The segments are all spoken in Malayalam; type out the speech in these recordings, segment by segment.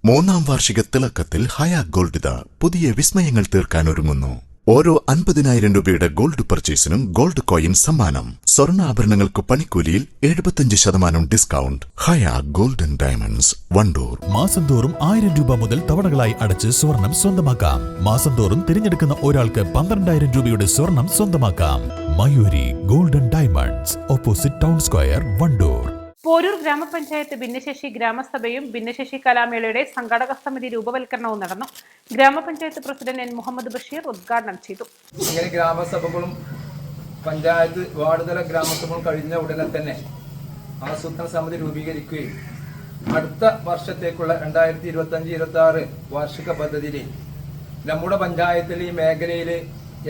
മൂന്നാം വാർഷിക തിളക്കത്തിൽ ഹയ ഗോൾഡ് പുതിയ വിസ്മയങ്ങൾ തീർക്കാൻ ഒരുങ്ങുന്നു. ഓരോ 50,000 രൂപയുടെ ഗോൾഡ് പർച്ചേസിനും ഗോൾഡ് കോയിൻ സമ്മാനം. സ്വർണ്ണാഭരണങ്ങൾക്ക് പണിക്കൂലിയിൽ 75% ഡിസ്കൗണ്ട്. ഹയ ഗോൾഡൻ ഡയമണ്ട്സ്, വണ്ടൂർ. മാസം തോറും 1000 രൂപ മുതൽ തവണകളായി അടച്ച് സ്വർണം സ്വന്തമാക്കാം. മാസം തോറും തിരഞ്ഞെടുക്കുന്ന ഒരാൾക്ക് 12,000 രൂപയുടെ സ്വർണം സ്വന്തമാക്കാം. Mayuri golden diamonds, opposite town square, Vandoor. Poroor ഗ്രാമപഞ്ചായത്ത് ഭിന്നശേഷി ഗ്രാമസഭയും ഭിന്നശേഷി കലാമേളയുടെ സംഘാടക സമിതി രൂപവൽക്കരണവും നടന്നു. ഗ്രാമപഞ്ചായത്ത് പ്രസിഡന്റ് എൻ മുഹമ്മദ് ബഷീർ ഉദ്ഘാടനം ചെയ്തു. ഇങ്ങനെ ഗ്രാമസഭകളും പഞ്ചായത്ത് വാർഡ് തല ഗ്രാമസഭകളും കഴിഞ്ഞ ഉടനെ തന്നെ ആസൂത്രണ സമിതി രൂപീകരിക്കുകയും അടുത്ത വർഷത്തേക്കുള്ള 2025-26 വാർഷിക പദ്ധതിയിൽ നമ്മുടെ പഞ്ചായത്തിൽ ഈ മേഖലയിൽ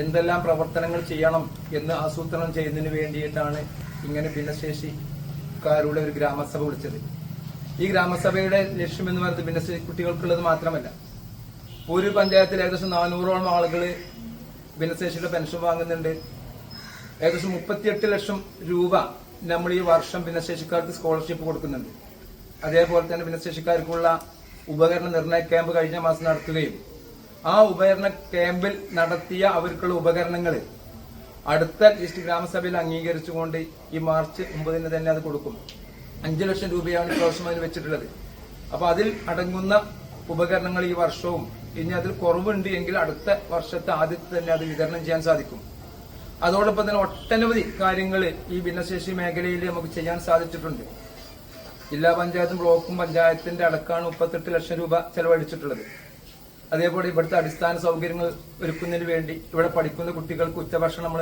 എന്തെല്ലാം പ്രവർത്തനങ്ങൾ ചെയ്യണം എന്ന് ആസൂത്രണം ചെയ്യുന്നതിന് വേണ്ടിയിട്ടാണ് ഇങ്ങനെ ഭിന്നശേഷിക്കാരുടെ ഒരു ഗ്രാമസഭ വിളിച്ചത്. ഈ ഗ്രാമസഭയുടെ ലക്ഷ്യം എന്ന് പറയുന്നത് ഭിന്നശേഷി കുട്ടികൾക്കുള്ളത് മാത്രമല്ല. ഒരു പഞ്ചായത്തിൽ ഏകദേശം 400ഓളം ആളുകൾ ഭിന്നശേഷിയുടെ പെൻഷൻ വാങ്ങുന്നുണ്ട്. ഏകദേശം 38 ലക്ഷം രൂപ നമ്മൾ ഈ വർഷം ഭിന്നശേഷിക്കാർക്ക് സ്കോളർഷിപ്പ് കൊടുക്കുന്നുണ്ട്. അതേപോലെ തന്നെ ഭിന്നശേഷിക്കാർക്കുള്ള ഉപകരണ നിർണയ ക്യാമ്പ് കഴിഞ്ഞ മാസം നടത്തുകയും ആ ഉപകരണ ക്യാമ്പിൽ നടത്തിയ അവർക്കുള്ള ഉപകരണങ്ങൾ അടുത്ത ലിസ്റ്റ് ഗ്രാമസഭയിൽ അംഗീകരിച്ചുകൊണ്ട് ഈ മാർച്ച് 9 തന്നെ അത് കൊടുക്കും. 5 ലക്ഷം രൂപയാണ് ഇപ്രാവശ്യം അതിന് വെച്ചിട്ടുള്ളത്. അപ്പൊ അതിൽ അടങ്ങുന്ന ഉപകരണങ്ങൾ ഈ വർഷവും ഇനി അതിൽ കുറവുണ്ട് എങ്കിൽ അടുത്ത വർഷത്തെ ആദ്യത്തെ തന്നെ അത് വിതരണം ചെയ്യാൻ സാധിക്കും. അതോടൊപ്പം തന്നെ ഒട്ടനവധി കാര്യങ്ങൾ ഈ ഭിന്നശേഷി മേഖലയിൽ നമുക്ക് ചെയ്യാൻ സാധിച്ചിട്ടുണ്ട്. ജില്ലാ പഞ്ചായത്തും ബ്ലോക്കും പഞ്ചായത്തിന്റെ അടക്കമാണ് 38 ലക്ഷം രൂപ ചെലവഴിച്ചിട്ടുള്ളത്. അതേപോലെ ഇവിടുത്തെ അടിസ്ഥാന സൗകര്യങ്ങൾ ഒരുക്കുന്നതിന് വേണ്ടി ഇവിടെ പഠിക്കുന്ന കുട്ടികൾക്ക് ഉച്ചഭക്ഷണം നമ്മൾ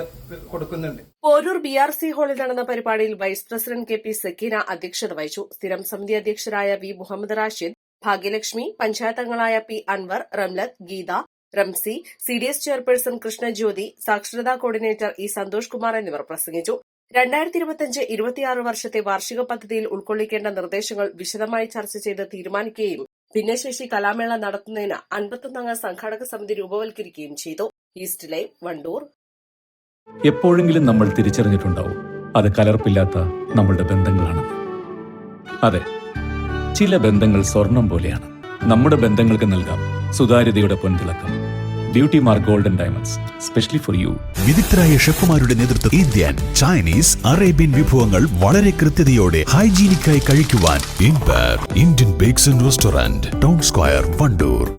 കൊടുക്കുന്നുണ്ട്. പോരൂർ BRC ഹാളിൽ നടന്ന പരിപാടിയിൽ വൈസ് പ്രസിഡന്റ് KP സക്കീന അധ്യക്ഷത വഹിച്ചു. സ്ഥിരം സമിതി അധ്യക്ഷരായ V മുഹമ്മദ് റാഷിദ്, ഭാഗ്യലക്ഷ്മി, പഞ്ചായത്തംഗങ്ങളായ P Anwar, Ramlath, Geetha, Ramsi, CDS chairperson Krishnajyothi, സാക്ഷരതാ കോർഡിനേറ്റർ E സന്തോഷ് കുമാർ എന്നിവർ പ്രസംഗിച്ചു. 2025-26 വർഷത്തെ വാർഷിക പദ്ധതിയിൽ ഉൾക്കൊള്ളിക്കേണ്ട നിർദ്ദേശങ്ങൾ വിശദമായി ചർച്ച ചെയ്ത് തീരുമാനിക്കുകയും ഭിന്നശേഷി കലാമേള നടത്തുന്നതിന് 51 സംഘാടക സമിതി രൂപവൽക്കരിക്കുകയും ചെയ്തു. East live, Wandoor. എപ്പോഴെങ്കിലും നമ്മൾ തിരിച്ചറിഞ്ഞിട്ടുണ്ടാവും അത് കലർപ്പില്ലാത്ത നമ്മളുടെ ബന്ധങ്ങളാണെന്ന്. അതെ, ചില ബന്ധങ്ങൾ സ്വർണം പോലെയാണ്. നമ്മുടെ ബന്ധങ്ങൾക്ക് നൽകാം സുതാര്യതയുടെ പൊൻതിളക്കം. Beauty mark golden diamonds, specially for you. വിദഗ്ധരായ ഷെഫുമാരുടെ നേതൃത്വം ഇന്ത്യൻ, ചൈനീസ്, അറേബ്യൻ വിഭവങ്ങൾ വളരെ കൃത്യതയോടെ ഹൈജീനിക്കായി കഴിക്കുവാൻ Indian bakes and restaurant, town square, Wandoor.